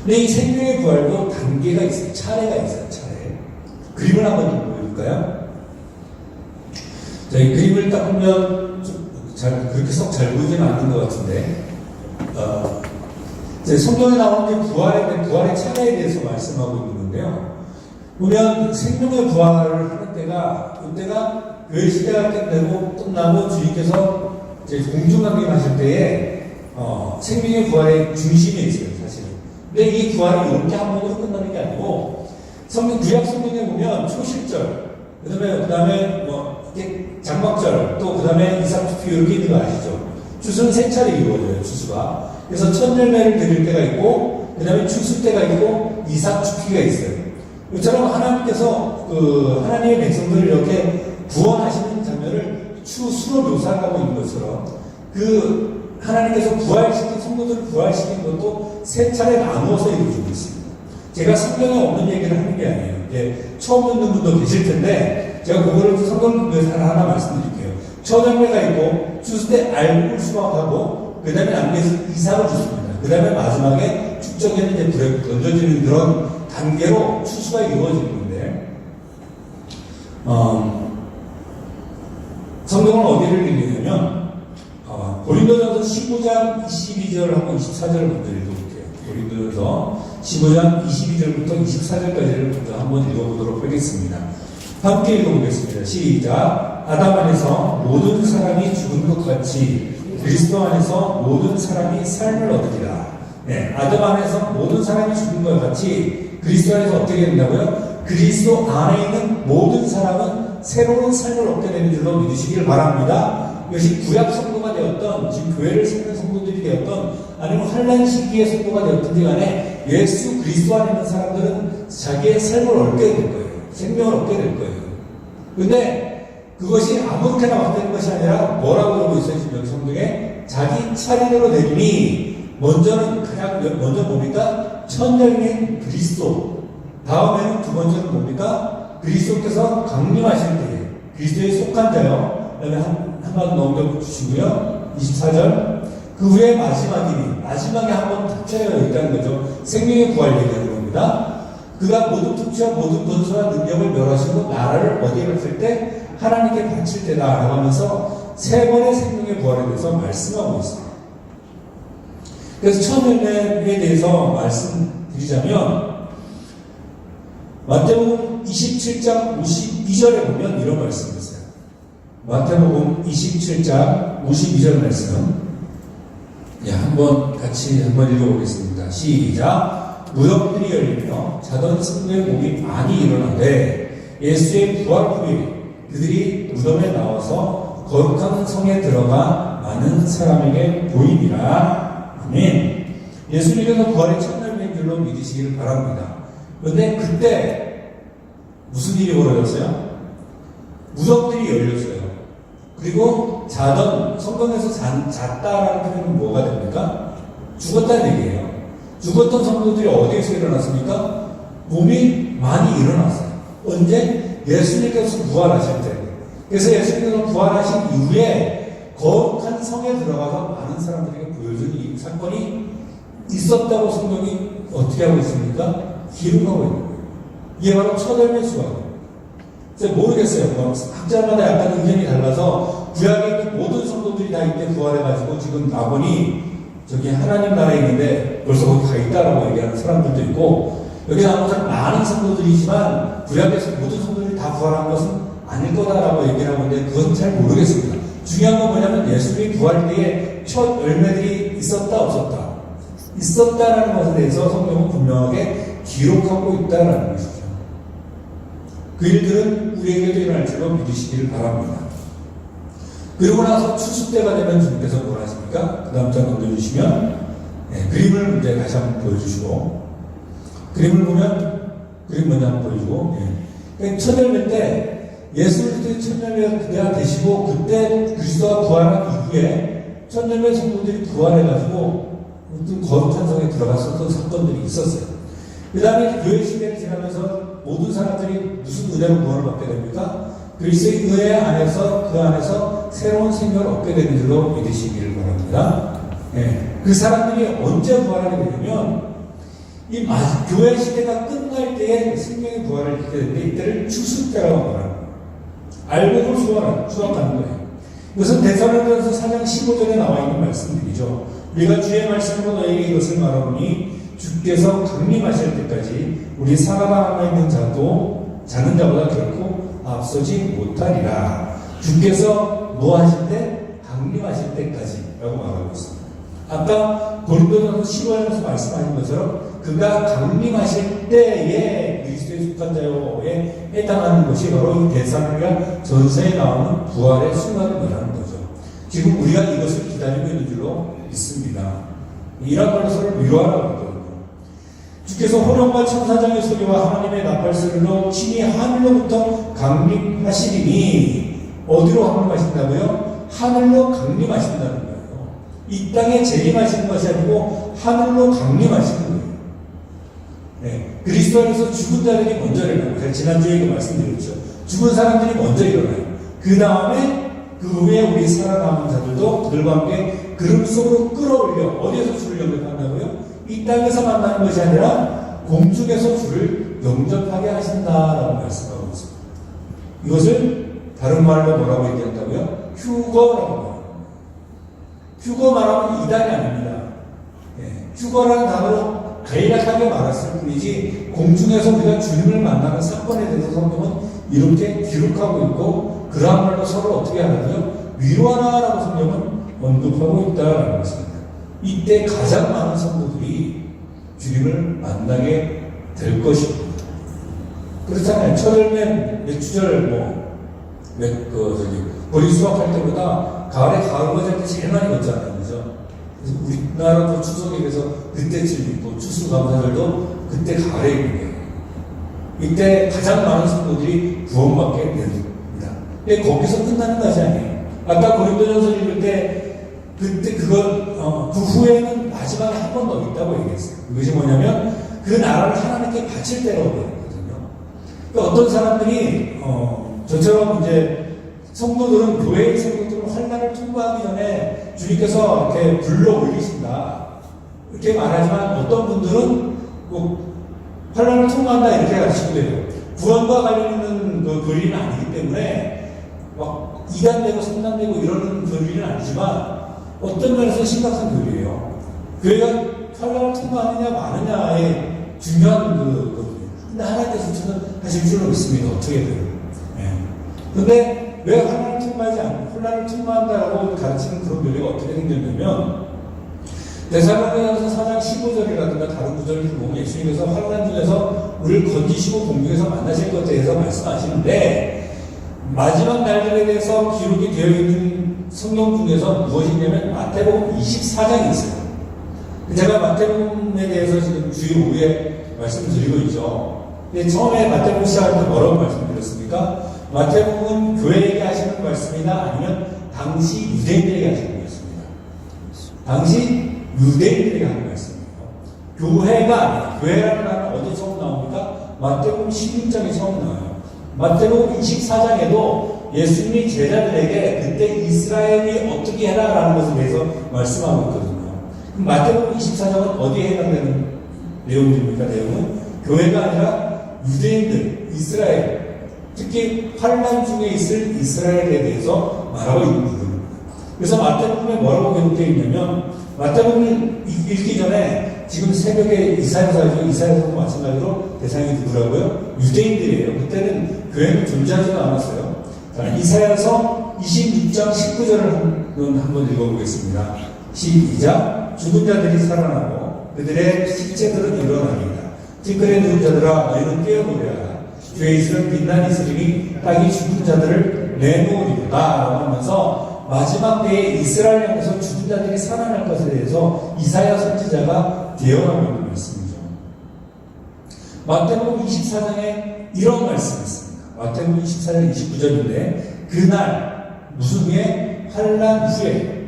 근데 이 생명의 부활도 단계가 있어요. 차례가 있어요. 차례. 그림을 한번 좀 보여줄까요? 자, 이 그림을 딱 보면 그렇게 썩 잘 보이지는 않는 것 같은데, 성경에 나오는 부활의 차례에 대해서 말씀하고 있는 건데요. 보면 생명의 부활을 하는 때가, 이때가 교회 시대가 끝나고 주님께서 이제 공중강림하실 때에 생명의 부활의 중심에 있어요, 사실은. 근데 이 부활이 이렇게 한 번으로 끝나는 게 아니고, 구약 성경에 보면 초실절, 그 다음에 이렇게 장막절, 또 그 다음에 이삭추수 이렇게 있는 거 아시죠? 추수는 세 차례 이루어져요, 추수가. 그래서 첫 열매를 드릴 때가 있고, 그 다음에 추수 때가 있고, 이삭추수가 있어요. 이처럼 하나님께서 하나님의 백성들을 이렇게 구원하시는 장면을 추수로 묘사하고 있는 것처럼, 하나님께서 부활시킨 성도들을 부활시킨 것도 세 차례 나누어서 이루어지고 있습니다. 제가 성경에 없는 얘기를 하는 게 아니에요. 이제 처음 듣는 분도 계실 텐데, 제가 그거를 성경 묘사를 하나 말씀드릴게요. 첫 열매가 있고, 추수 때 알곡을 수확하고, 그 다음에 남겨서 이삭을 줬습니다. 그 다음에 마지막에 축적에는 이제 불에 던져지는 그런 단계로 추수가 이루어지는 건데, 성경은 어디를 읽냐면, 고린도전서 15장 22절하고 24절을 먼저 읽어볼게요. 고린도전서 15장 22절부터 24절까지를 먼저 한번 읽어보도록 하겠습니다. 함께 읽어보겠습니다. 시작. 아담 안에서 모든 사람이 죽은 것 같이 그리스도 안에서 모든 사람이 삶을 얻으리라. 네, 아담 안에서 모든 사람이 죽은 것 같이 그리스도 안에서 어떻게 된다고요? 그리스도 안에 있는 모든 사람은 새로운 삶을 얻게 되는 줄로 믿으시길 바랍니다. 이것이 구약 성도가 되었던, 지금 교회를 세우는 성도들이 되었던, 아니면 환란 시기의 성도가 되었든지 간에 예수 그리스도 안에 있는 사람들은 자기의 삶을 얻게 될 거예요. 생명을 얻게 될 거예요. 근데 그것이 아무렇게나 막 되는 것이 아니라 뭐라고 그러고 있어요? 지금 여기 성경에 자기 차례대로 되니, 먼저 뭡니까? 첫 열매인 그리스도, 다음에는 두 번째는 뭡니까? 그리스도께서 강림하실 때에 그리스도에 속한 자요. 그다음에 한번 넘겨주시고요. 24절. 그 후에 마지막에 한번 닥쳐져 있다는 거죠. 생명의 부활 얘기하는 겁니다. 그가 모든 통치와 모든 권세와 능력을 멸하시고 나라를 어디에 갔을 때 하나님께 바칠 때다라고 하면서 세 번의 생명의 부활에 대해서 말씀하고 있습니다. 그래서 처음 열매에 대해서 말씀드리자면 마태복음 27장 52절에 보면 이런 말씀이 있어요. 마태복음 27장 52절 말씀. 한번 같이 읽어보겠습니다. 시작. 무덤들이 열리며 자던 승부의 몸이 많이 일어나되 예수의 부활 후에 그들이 무덤에 나와서 거룩한 성에 들어가 많은 사람에게 보이니라. 아멘. 예수님께서 부활의 첫 열매인 줄로 믿으시기를 바랍니다. 그런데 그때 무슨 일이 벌어졌어요? 무덤들이 열렸어요. 그리고 성경에서 잤다라는 표현은 뭐가 됩니까? 죽었다는 얘기예요. 죽었던 성도들이 어디에서 일어났습니까? 몸이 많이 일어났어요. 언제? 예수님께서 부활하실 때. 그래서 예수님께서 부활하신 이후에 거룩한 성에 들어가서 많은 사람들에게 보여준 이 사건이 있었다고 성경이 어떻게 하고 있습니까? 기록하고 있는 거예요. 이게 바로 첫 열매 수확이에요. 모르겠어요. 학자마다 약간 의견이 달라서 구약에 있는 모든 성도들이 다 이때 부활해가지고 지금 나보니 저기 하나님 나라에 있는데 벌써 거기 가 있다라고 얘기하는 사람들도 있고, 여기 나온 많은 성도들이지만 구약에서 모든 성도들이 다 부활한 것은 아닐 거다라고 얘기를 하는데 그건 잘 모르겠습니다. 중요한 건 뭐냐면 예수님이 부활 때에 첫 열매들이 있었다 없었다. 있었다라는 것에 대해서 성경은 분명하게 기록하고 있다라는 것이죠. 그 일들은 우리에게도 일어날 줄로 믿으시기를 바랍니다. 그리고 나서 추수 때가 되면 주님께서 뭘 하십니까? 그 다음 장 넘겨주시면 그림을 이제 다시 한번 보여주시고, 그림을 보면 그림 먼저 한번 보여주고, 첫 열매 때 예수 그리스도의 첫 열매가 되시고 그때 그리스도가 부활한 이후에 첫 열매 성도들이 부활해가지고 어떤 거룩한 성에 들어갔었던 사건들이 있었어요. 그 다음에 교회 시대를 지나면서 모든 사람들이 무슨 은혜로 구원을 받게 됩니까? 그리스도의 은혜 안에서 그 안에서 새로운 생명을 얻게 되는 줄로 믿으시기를 바랍니다. 그 사람들이 언제 부활하게 되냐면 이 교회 시대가 끝날 때에 생명의 부활을 얻게 되는데 이때를 추수 때라고 말합니다. 알곡을 수확하는 거예요. 이것은 데살로니가서 4장 15절에 나와 있는 말씀들이죠. 우리가 주의 말씀으로 너희에게 이것을 말하노니 주께서 강림하실 때까지 우리 살아남아 있는 자는 자보다 결코 앞서지 못하리라. 주께서 뭐 하실 때? 강림하실 때까지 라고 말하고 있습니다. 아까 고린도전서 15장에서 말씀하신 것처럼 그가 강림하실 때에 그리스도에 속한 자에 해당하는 것이 바로 이 데살로니가 전서에 나오는 부활의 순간을 말하는 거죠. 지금 우리가 이것을 기다리고 있는 줄로 믿습니다. 이런 말로 서로 위로하라고 하거든요. 주께서 호령과 천사장의 소리와 하나님의 나팔소리로 친히 하늘로부터 강림하시리니, 어디로 강림하신다고요? 하늘로 강림하신다는 거예요. 이 땅에 재림하시는 것이 아니고 하늘로 강림하시는 거예요. 그리스도 안에서 죽은 자들이 먼저 일어나요. 제가 지난주에 이거 말씀드렸죠. 죽은 사람들이 먼저 일어나요. 그 다음에 그 후에 우리 살아남은 자들도 그들과 함께 구름 속으로 끌어올려 어디에서 주를 영접한다고요? 이 땅에서 만나는 것이 아니라 공중에서 주를 영접하게 하신다라고 말씀하고 있습니다. 이것을 다른 말로 뭐라고 얘기한다고요? 휴거라고 말합니다. 휴거 말하면 이단이 아닙니다. 휴거라는 단어로 간략하게 말했을 뿐이지 공중에서 우리가 주님을 만나는 사건에 대해서 성경은 이렇게 기록하고 있고 그러한 말로 서로 어떻게 하나요? 위로하라라고 성경은 언급하고 있다라는 것입니다. 이때 가장 많은 성도들이 주님을 만나게 될 것입니다. 그렇잖아요. 철면 맥주절 보리 수확할 때보다 가을에 가을 과자를 제일 많이 걷잖아요. 그죠? 그래서 우리나라도 추석에 비해서 그때쯤 있고 추수감사절도 그때 가을에 있는 거예요. 이때 가장 많은 성도들이 구원받게 됩니다. 근데 거기서 끝나는 것이 아니에요. 아까 고린도전서 읽을 때 그때 그 후에는 마지막에 한 번 더 있다고 얘기했어요. 그것이 뭐냐면 그 나라를 하나님께 바칠 때라고 얘기했거든요. 그러니까 어떤 사람들이 저처럼 이제 성도들은 교회의 성도들은 통과하기 전에 주님께서 이렇게 불러 올리신다. 이렇게 말하지만 어떤 분들은 꼭 환란을 통과한다 이렇게 가르치고 돼요. 구원과 관련 있는 그 교리는 아니기 때문에 막 2단되고 3단되고 이러는 교리는 아니지만 어떤 면에서 심각한 교리예요. 교회가 환란을 통과하느냐 마느냐의 중요한 거거든요. 근데 하나님께서 저는 하실 줄로 믿습니다. 어떻게든. 근데 왜 환란을 통과하지 않고 혼란을 통과한다라고 가르치는 그런 교리가 어떻게 생겼냐면 데살로니가서 4장 15절이라든가 다른 구절을 보면 예수님께서 환란 중에서 우리를 건지시고 공중에서 만나실 것에 대해서 말씀하시는데 마지막 날들에 대해서 기록이 되어 있는 성경 중에서 무엇이냐면 마태복음 24장이 있어요. 제가 마태복음에 대해서 지금 주일 오후에 말씀을 드리고 있죠. 근데 처음에 마태복음 시작할 때 뭐라고 말씀드렸습니까? 마태복음은 교회에게 하시는 말씀이나 아니면 당시 유대인들에게 하시는 말씀입니다. 당시 유대인들에게 하는 말씀이에요. 교회가 아니라 교회라는 말은 어디 처음 나옵니까? 마태복음 16장에 처음 나와요. 마태복음 24장에도 예수님이 제자들에게 그때 이스라엘이 어떻게 해라라는 것에 대해서 말씀하고 있거든요. 그럼 마태복음 24장은 어디에 해당되는 내용입니까? 내용은 교회가 아니라 유대인들, 이스라엘, 특히 환란 중에 있을 이스라엘에 대해서 말하고 있는 부분입니다. 그래서 마태복음에 뭐라고 기록되어 있냐면 마태복음 읽기 전에 지금 새벽에 이사야서죠. 이사야서도 마찬가지로 대상이 누구라고요? 유대인들이에요. 그때는 교회는 존재하지도 않았어요. 자, 이사야서 26장 19절을 한번 읽어보겠습니다. 시작. 죽은 자들이 살아나고 그들의 시체들은 일어나리이다. 뒷글에 누운 자들아 너희는 깨어보려라. 주의 이슬은 빛난 이슬이니 땅이 죽은 자들을 내놓으리로다 라고 하면서 마지막 때에 이스라엘 향해서 죽은 자들이 살아날 것에 대해서 이사야 선지자가 예언하고 있는 말씀이죠. 마태복음 24장에 이런 말씀이 있습니다. 마태복음 24장 29절인데 그날 무슨 후에? 환란 후에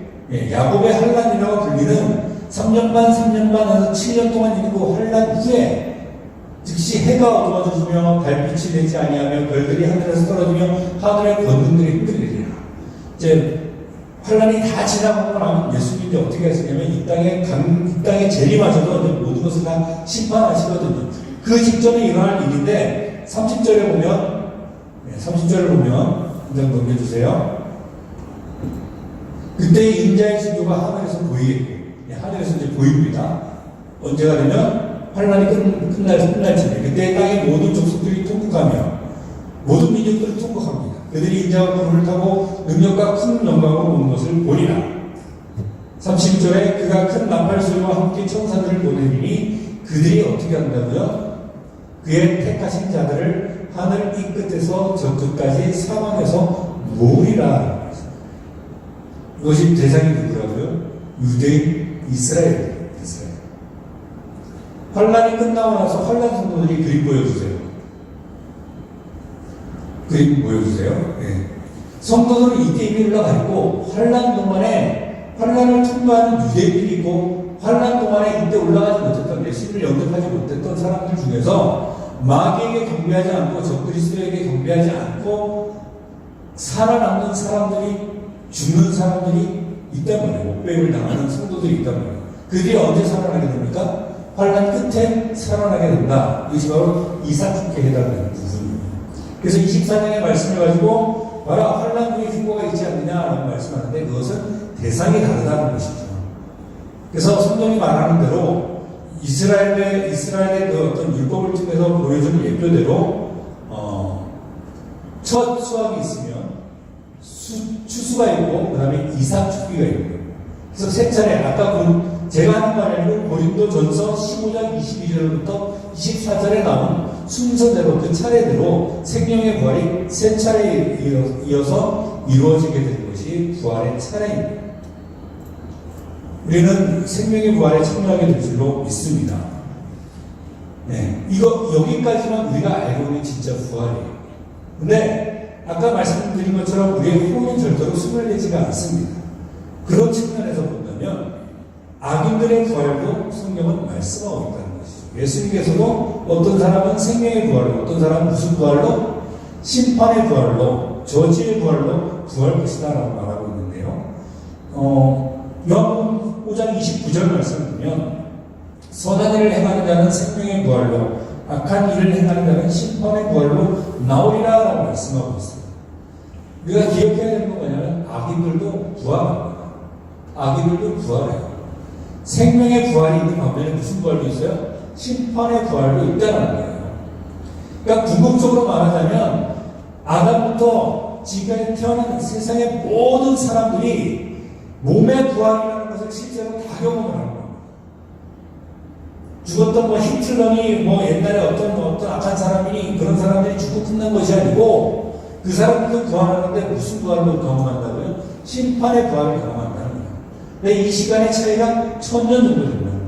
야곱의 환란이라고 불리는 3년 반에서 7년 동안 있는 그 환란 후에 즉시 해가 어두워지며 달빛이 되지 아니하며 별들이 하늘에서 떨어지며 하늘의 권능들이 흔들리리라. 이제 환란이 다 지나가고 나면 예수님이 어떻게 하시냐면 이 땅에 재림하셔도 모든 것을 다 심판하시거든요. 그 직전에 일어날 일인데 30절에 보면 한장 넘겨주세요. 그때 인자의 신조가 하늘에서 보이겠고 하늘에서 이제 보입니다. 언제가 되면 환란이 끝날 텐데 그때 땅의 모든 족속들이 통곡하며 모든 민족들이 통곡합니다. 그들이 인자와 구름을 타고 능력과 큰 영광으로 오는 것을 보리라. 30절에 그가 큰 나팔 소리와 함께 천사들을 보내리니 그들이 어떻게 한다고요? 그의 택하신 자들을 하늘 이 끝에서 저 끝까지 사방에서 모으리라. 이것이 대상이 누구라고요? 유대인 이스라엘. 환란이 끝나고 나서 환란 성도들이 그림 보여주세요. 그림 보여주세요. 네. 성도들은 이때 이미 올라가 있고 환란 동안에 환란을 통과하는 유대인들이 있고 환란 동안에 이때 올라가지 못했던 예수님을 영접하지 못했던 사람들 중에서 마귀에게 경배하지 않고 적그리스도에게 경배하지 않고 살아남는 사람들이 죽는 사람들이 있단 말이에요. 목배임을 당하는 성도들이 있단 말이에요. 그들이 언제 살아나게 됩니까? 환란 끝에 살아나게 된다. 이것이 바로 이삭축에 해당되는 부분입니다. 그래서 24장의 말씀을 가지고 봐라 환란 중에 휴거가 있지 않느냐라고 말씀하는데 그것은 대상이 다르다는 것이죠. 그래서 성경이 말하는 대로 이스라엘의 그 어떤 율법을 통해서 보여주는 예표대로 첫 수확이 있으면 추수가 있고 그 다음에 이삭축기가 있고요. 그래서 세 차례 아까 제가 하는 말이 아니고 고린도전서 15장 22절부터 24절에 나온 순서대로 그 차례대로 생명의 부활이 세 차례에 이어서 이루어지게 된 것이 부활의 차례입니다. 우리는 생명의 부활에 참여하게 될 줄로 믿습니다. 네, 여기까지만 우리가 알고 있는 진짜 부활이에요. 근데 아까 말씀드린 것처럼 우리의 호흡은 절대로 소멸되지가 않습니다. 그런 측면에서 본다면 악인들의 부활도 성경은 말씀하고 있다는 것이죠. 예수님께서도 어떤 사람은 생명의 부활로, 어떤 사람은 무슨 부활로? 심판의 부활로, 저지의 부활로 부활 것이다 라고 말하고 있는데요. 요한복음 5장 29절 말씀을 보면 선한 일을 행하는 자는 생명의 부활로 악한 일을 행하는 자는 심판의 부활로 나오리라 라고 말씀하고 있습니다. 우리가 기억해야 되는 건 뭐냐면 악인들도 부활합니다. 악인들도 부활해요. 생명의 부활이 있는 반면에 무슨 부활도 있어요? 심판의 부활도 있다는 거예요. 그러니까 궁극적으로 말하자면 아담부터 지금까지 태어난 세상의 모든 사람들이 몸의 부활이라는 것을 실제로 다 경험을 하는 겁니다. 죽었던 히틀러니 옛날에 어떤 악한 사람이니 그런 사람들이 죽고 끝난 것이 아니고 그 사람들도 부활하는데 무슨 부활을 경험한다고요? 심판의 부활을 경험한다는 거예요. 근데 이 시간의 차이가 1000년 정도 된다는 거예요.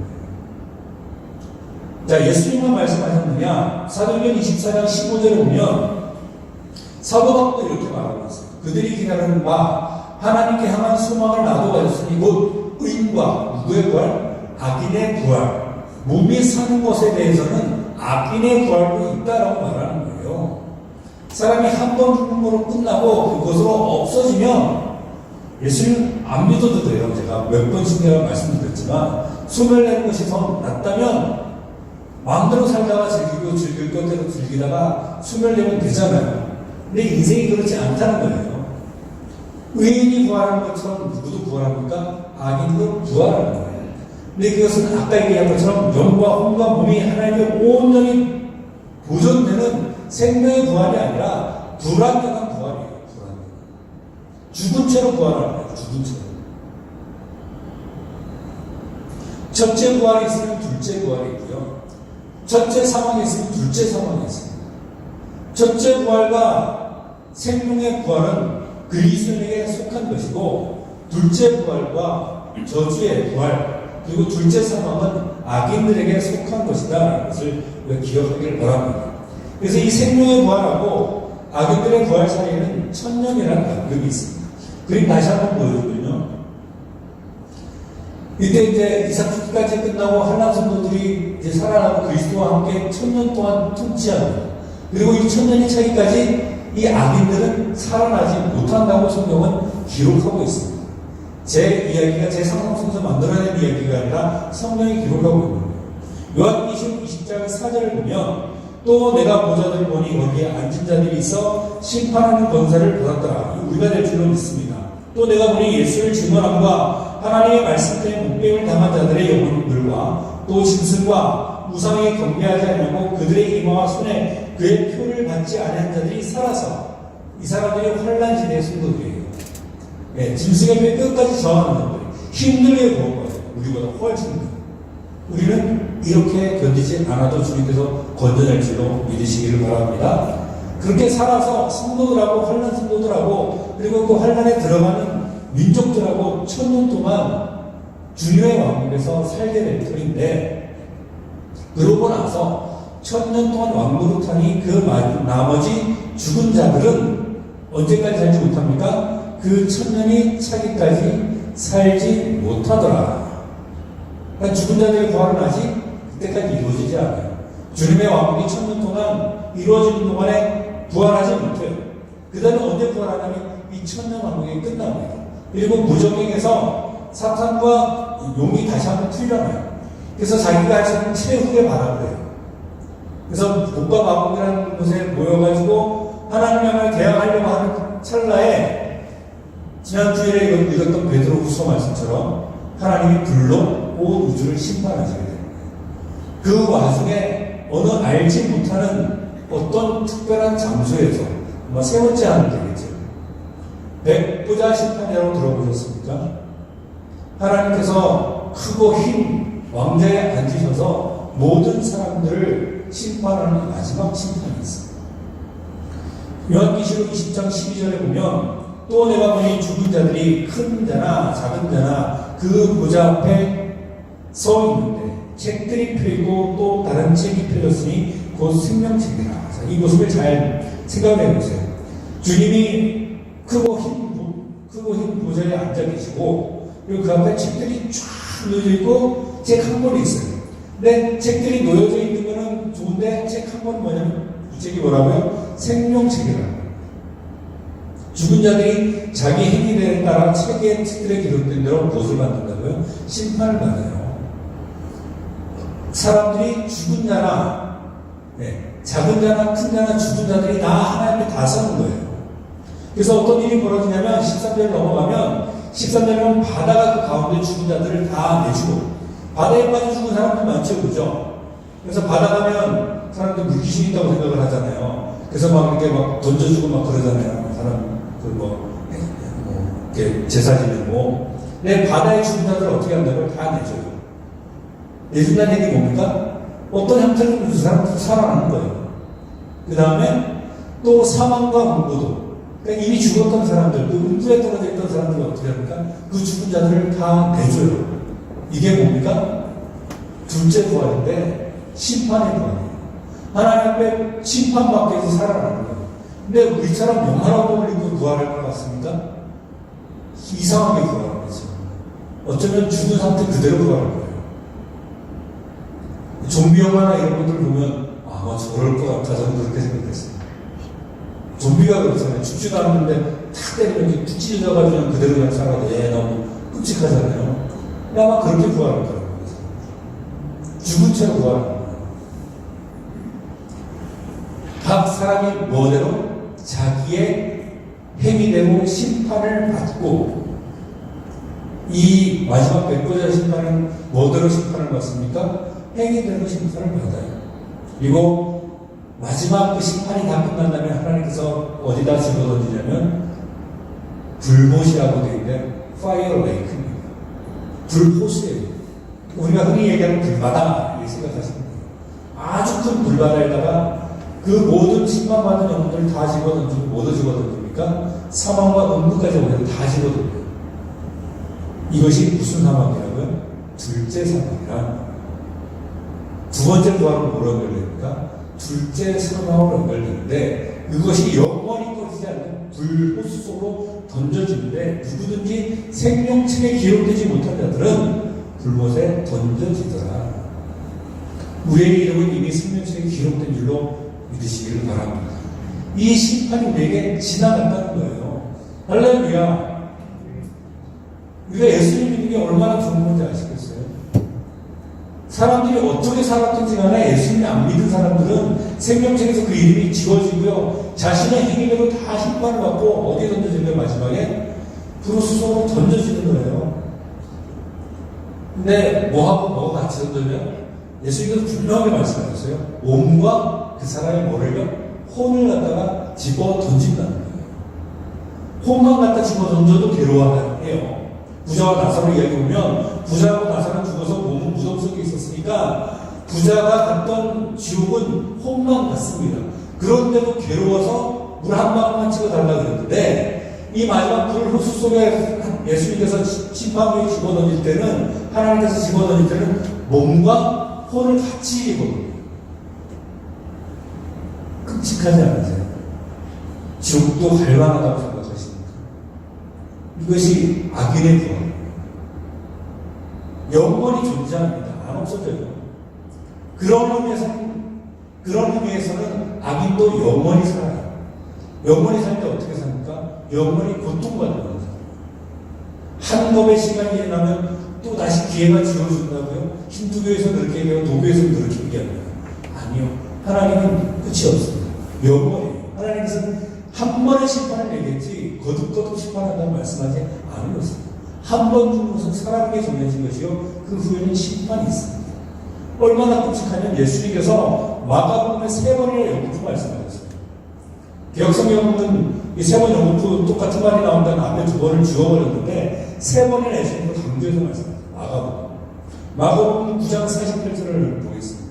자, 예수님만 말씀하셨느냐? 사도행전 24장 15절에 보면 사도 바울도 이렇게 말하고 있어요. 그들이 기다리는 바 하나님께 향한 소망을 나도 가졌으니 곧 의인과 누구의 부활? 악인의 부활. 몸이 사는 것에 대해서는 악인의 부활도 있다라고 말하는 거예요. 사람이 한 번 죽은 거로 끝나고 그것으로 없어지면 예수님 안 믿어도 돼요. 제가 몇 번씩 내가 말씀드렸지만 소멸 내는 것이 더 낫다면 마음대로 살다가 즐길 것대로 즐기다가 소멸되면 되잖아요. 근데 인생이 그렇지 않다는 거예요. 의인이 부활하는 것처럼 누구도 부활합니까? 악인도 부활하는 거예요. 근데 그것은 아까 얘기한 것처럼 영과 혼과 몸이 하나님께 온전히 보존되는 생명의 부활이 아니라 불완전한 부활이에요. 불완전. 죽은 채로 부활하는 거예요. 죽은 채로. 첫째 부활이 있으면 둘째 부활이 있고요. 첫째 사망이 있으면 둘째 사망이 있습니다. 첫째 부활과 생명의 부활은 그리스도인에게 속한 것이고 둘째 부활과 저주의 부활 그리고 둘째 사망은 악인들에게 속한 것이다. 것을 기억하기를 바랍니다. 그래서 이 생명의 부활하고 악인들의 부활 사이에는 1000년이라는 간격이 있습니다. 그림 다시 한번 보여주면요. 이때 이제 이삭주기까지 끝나고 한란 성도들이 이제 살아나고 그리스도와 함께 1000년 동안 통치합니다. 그리고 이 1000년의 차이까지 이 악인들은 살아나지 못한다고 성경은 기록하고 있습니다. 제 이야기가 제 상상 속에서 만들어낸 이야기가 아니라 성경이 기록하고 있는 거예요. 요한계시록 20장 4절을 보면 또 내가 보좌를 보니 거기에 앉은 자들이 있어 심판하는 권세를 받았더라. 우리가 될 줄로 믿습니다. 또 내가 보니 예수를 증언함과 하나님의 말씀대로 목배임을 당한 자들의 영혼들과 또 짐승과 우상에 경배하지 않고 그들의 이마와 손에 그의 표를 받지 않은 자들이 살아서 이 사람들이 환난 시대의 성도들이에요. 네, 짐승의 뼈 끝까지 저항하는 자들이 힘들게 구한 거예요. 우리보다 훨씬 더. 우리는 이렇게 견디지 않아도 주님께서 건져낼 줄로 믿으시기를 바랍니다. 그렇게 살아서 성도들하고 환난 성도들하고 그리고 그 환난에 들어가는 민족들하고 1000년 동안 주님의 왕국에서 살게 될 터인데 그러고 나서 1000년 동안 왕노릇하니 그 나머지 죽은 자들은 언제까지 살지 못합니까? 그 1000년이 차기까지 살지 못하더라. 그러니까 죽은 자들의 부활은 아직 그때까지 이루어지지 않아요. 주님의 왕국이 1000년 동안 이루어지는 동안에 부활하지 못해요. 그 다음에 언제 부활하냐면 이 1000년 왕국이 끝납니다. 그리고 무적행에서 사탄과 용이 다시 한번 풀려나요. 그래서 자기가 할 수 있는 최후의 바람을 해요. 그래서 복과 마법이라는 곳에 모여가지고 하나님과 대항하려고 하는 찰나에 지난 주일에 읽었던 베드로 후서 말씀처럼 하나님이 불로 온 우주를 심판하시게 됩니다. 그 와중에 어느 알지 못하는 어떤 특별한 장소에서 아마 세 번째 하는 되겠죠. 백보자 심판이라고 들어보셨습니까? 하나님께서 크고 흰 왕자에 앉으셔서 모든 사람들을 심판하는 마지막 심판이 있습니다. 요한계시록 20장 12절에 보면 또 내가 보니 죽은 자들이 큰 자나 작은 자나 그 보좌 앞에 서 있는데 책들이 펴있고 또 다른 책이 펴졌으니 곧 생명책이라. 이 모습을 잘 생각해 보세요. 주님이 크고 흰 보좌에 앉아 계시고 그리고 그 앞에 책들이 쫙 놓여져 있고 책 한 권이 있어요. 근데 책들이 놓여져 있는 거는 좋은데 책 한 권은 뭐냐면 이 책이 뭐라고요? 생명책이라는 거예요. 죽은 자들이 자기 행위에 따라 책의 책들에 기록된 대로 무엇을 받는다고요? 심판을 받아요. 사람들이 죽은 자나 작은 자나 큰 자나 죽은 자들이 다 하나님 앞에 다 서는 거예요. 그래서 어떤 일이 벌어지냐면 13절을 넘어가면 13절은 바다가 그 가운데 죽은 자들을 다 내주고 바다에 빠져 죽은 사람들 많죠, 그죠? 그래서 바다 가면 사람들 물귀신 있다고 생각을 하잖아요. 그래서 막 이렇게 막 던져주고 막 그러잖아요. 사람 이렇게 제사 지내고. 근데 바다에 죽은 자들 어떻게 한다고? 다 내줘요. 내준다는 얘기 뭡니까? 어떤 형태로 그 사람들 살아나는 거예요. 그 다음에 또 사망과 공고도. 그러니까 이미 죽었던 사람들, 그 음부에 떨어져 있던 사람들은 어떻게 합니까? 그 죽은 자들을 다 내줘요. 이게 뭡니까? 둘째 부활인데 심판의 부활이에요. 하나님 앞에 심판받기 위해서 살아나는 거예요. 근데 우리처럼 영원한 몸을 입고 부활할 것 같습니까? 이상하게 부활하겠죠. 어쩌면 죽은 상태 그대로 부활할 거예요. 좀비 영화나 이런 것들 보면 아마 저럴 것 같아서 그렇게 생각했어요. 좀비가 그렇잖아요. 죽지도 않는데 탁 때리면 툭 찢어져가지고 그냥 그대로 그냥 살아도 너무 끔찍하잖아요. 아마 그렇게 부활할 거라고. 죽은 채로 부활하는 거예요. 각 사람이 뭐대로 자기의 행위대로 심판을 받고 이 마지막 백보자 심판은 뭐대로 심판을 받습니까? 행위대로 심판을 받아요. 그리고 마지막 그 심판이 다 끝난다면 하나님께서 어디다 집어던지냐면 불못이라고 되어 있는데 파이어 레이크입니다. 불호수예요. 우리가 흔히 얘기하는 불바다 이렇게 생각하시면 돼요. 아주 큰 불바다에다가 그 모든 심판받은 영혼들을 다 집어던지고 뭐도 집어던집니까? 사망과 음부까지 오면 다 집어던져요. 이것이 무슨 사망이라고요? 둘째 사망이라. 두 번째 부활은 뭐라고 연결됩니까? 둘째 사망으로 연결되는데 그것이 영원히 꺼지지 않는 불호수 속으로 던져지는데 누구든지 생명책에 기록되지 못한 자들은 불못에 던져지더라. 우리의 이름은 이미 생명책에 기록된 줄로 믿으시기를 바랍니다. 이 심판이 우리에게 지나간다는 거예요. 할렐루야. 우리가 예수님 믿는 게 얼마나 좋은 건지 아시겠어요? 사람들이 어떻게 살았든지 간에 예수님이 안 믿은 사람들은 생명책에서 그 이름이 지워지고요. 자신의 행위대로 다 심판을 받고 어디에 던져지면 마지막에 불호수 속으로 던져지는 거예요. 근데 뭐하고 뭐가 같이 던져면 예수님께서 분명하게 말씀하셨어요. 몸과 그 사람의 뭐를요? 혼을 갖다가 집어 던진다는 거예요. 혼만 갖다 집어 던져도 괴로워해요. 부자와 나사로 이야기 보면 부자하고 나사로는 죽어서 몸은 무덤 속에 있었으니까 부자가 갔던 지옥은 혼만 갔습니다. 그런데도 괴로워서 물 한 방울만 찍어달라 그랬는데 이 마지막 불호수 속에 예수님께서 심판부에 집어던질 때는 하나님께서 집어던질 때는 몸과 혼을 같이 집어던져요. 끔찍하지 않으세요? 지옥도 갈망하다고 생각하십니까? 이것이 악인의 부활입니다. 영원히 존재합니다. 안 없어져요. 그런 의미에서는 악인도 영원히 살아요. 영원히 살 때 어떻게 삽니까? 영원히 고통받는 거죠. 한 법의 시간이 지나면 또 다시 기회가 지어준다고요? 힌두교에서는 그렇게 얘기하고 도교에서는 그렇게 얘기합니다. 아니요. 하나님은 끝이 없습니다. 영원히. 하나님께서는 한 번의 심판을 내겠지 거듭거듭 심판한다고 말씀하지 않으셨습니다. 한 번 죽은 것은 사람에게 정해진 것이요 그 후에는 심판이 있습니다. 얼마나 끔찍하냐면 예수님께서 마가복음에 3번이나 영국부 말씀하셨어요. 개혁성경은 이 3번 영국부 똑같은 말이 나온다는 앞에 2번을 지워버렸는데 3번이나 예수님도 강조해서 말씀하셨어요. 마가복음 9장 48절을 보겠습니다.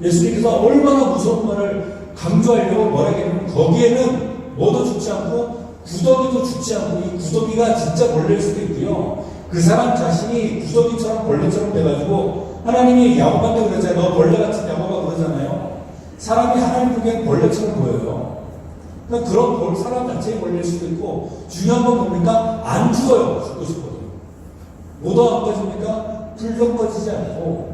예수님께서 얼마나 무서운 말을 강조하려고 뭐라 하냐면 거기에는 뭐도 죽지 않고 구더기도 죽지 않고 이 구더기가 진짜 벌레일 수도 있고요. 그 사람 자신이 구더기처럼 벌레처럼 돼가지고 하나님이 야곱한테 그러잖아요. 너 벌레 같은 야곱아 그러잖아요. 사람이 하나님 보기엔 벌레처럼 보여요. 그러니까 그런 사람 자체의 벌레일 수도 있고 중요한 건 뭡니까? 안 죽어요. 죽고 싶어도. 뭐도 안 꺼집니까? 불도 꺼지지 않고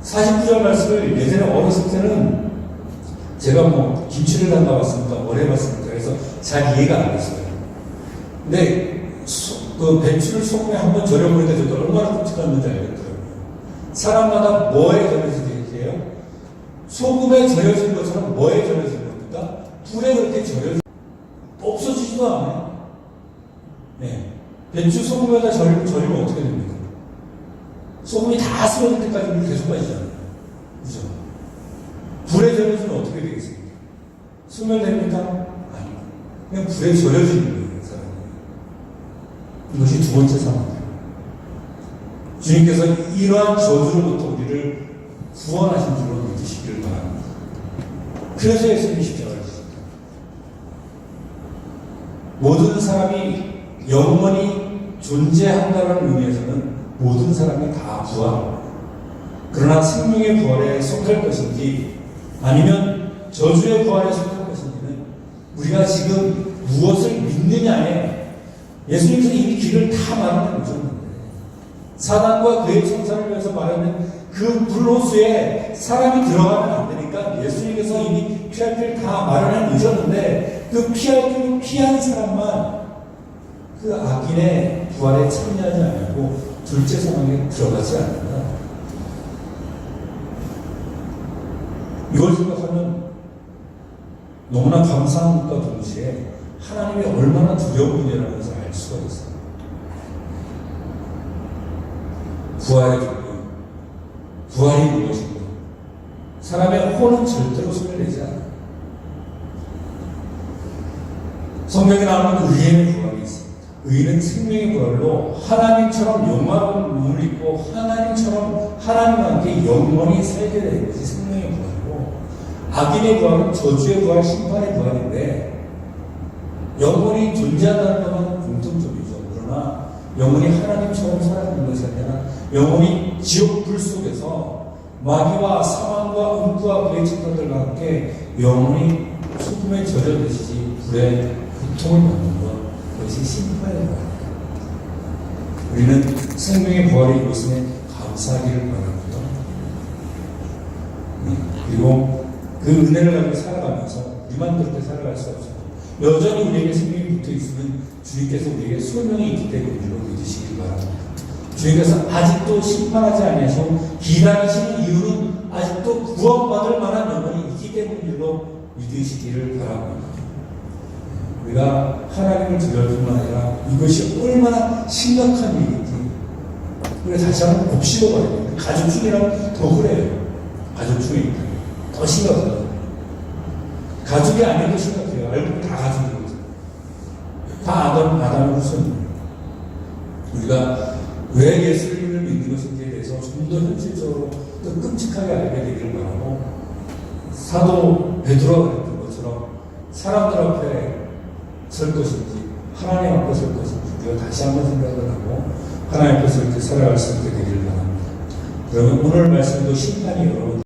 49절 말씀을 예전에 어렸을 때는 제가 뭐 김치를 담가봤습니까? 뭘 해봤습니까? 그래서 잘 이해가 안 됐어요. 근데 그 배추를 소금에 한번 절여보니까 저도 얼마나 끔찍한지 알겠더라고요. 사람마다 뭐에 절여지게 해요? 소금에 절여진 것처럼 뭐에 절여진 겁니까? 불에 그렇게 절여진 없어지지도 않아요. 네. 배추 소금에다 절이면 어떻게 됩니까? 소금이 다 쓰러질 때까지 물 계속 빠지잖아요. 그죠? 불에 절여지면 어떻게 되겠습니까? 소멸됩니까? 아니요. 그냥 불에 절여지는 거예요, 사람이. 이것이 두 번째 상황이에요. 주님께서 이러한 저주로부터 우리를 구원하신 줄로 믿으시기를 바랍니다. 그래서 예수님이 십자가를 지셨다. 모든 사람이 영원히 존재한다는 의미에서는 모든 사람이 다 부활합니다. 그러나 생명의 부활에 속할 것인지 아니면 저주의 부활에 속할 것인지는 우리가 지금 무엇을 믿느냐에 예수님께서 이미 길을 다 마련해 놓으셨는데 사단과 그의 천사를 위해서 마련된 그 불호수에 사람이 들어가면 안 되니까 예수님께서 이미 피할 길을 다 마련해 놓으셨는데 그 피할 길을 피한 사람만 그 악인의 부활에 참여하지 않고 둘째 상황에 들어가지 않는다. 이걸 생각하면 너무나 감사한 것과 동시에 하나님이 얼마나 두려운 분이라는 것을 알 수가 있어요. 부활의 조건, 부활이 무엇인가? 사람의 혼은 절대로 소멸되지 않아요. 성경에 나오는 의인의 부활이 있습니다. 의인은 생명의 부활로 하나님처럼 영화로운 몸을 입고 하나님처럼 하나님과 함께 영원히 살게 되는 것이 생명의 부활이고, 악인의 부활은 저주의 부활, 심판의 부활인데 영원히 존재한다는 것은 공통점이죠. 그러나 영원히 하나님처럼 살아가는 것이 아니라 영원히 지옥 불 속에서 마귀와 사망과 음부와 그의 천사들과 함께 영원히 소금에 절여드시지 불에 고통을 받는 것, 그것이 심판의 부활입니다. 우리는 생명의 부활이 이것에 감사하기를 바라고요. 그리고 그 은혜를 가지고 살아가면서 우리만 그렇게 살아갈 수 없어요. 여전히 우리에게 생명이 붙어 있으면 주님께서 우리에게 소명이 있기 때문이라고 믿으시기 바랍니다. 주님께서 아직도 심판하지 않아서 기다리시는 이유는 아직도 구원받을 만한 영혼이 있기 때문이라고 믿으시기를 바랍니다. 우리가 하나님을 두려울 뿐만 아니라 이것이 얼마나 심각한 일인지 우리가 다시 한번 곱씹어 봐야 돼요. 가족 중이라면 더 그래요. 가족 중에 더 심각해요. 가족이 아니어도 심각해요. 알고 보면 다 가족이거든요. 다 아담의 후손이에요. 우리가 왜 예수님을 믿는 것인지에 대해서 좀 더 현실적으로 더 끔찍하게 알게 되기를 바라고, 사도 베드로가 그랬던 것처럼 사람들 앞에 설 것인지 하나님 앞에 설 것인지 우리가 다시 한번 생각을 하고 하나님 앞에서 이렇게 살아갈 수 있게 되기를 바랍니다. 그러면 오늘 말씀도 심판이 여러분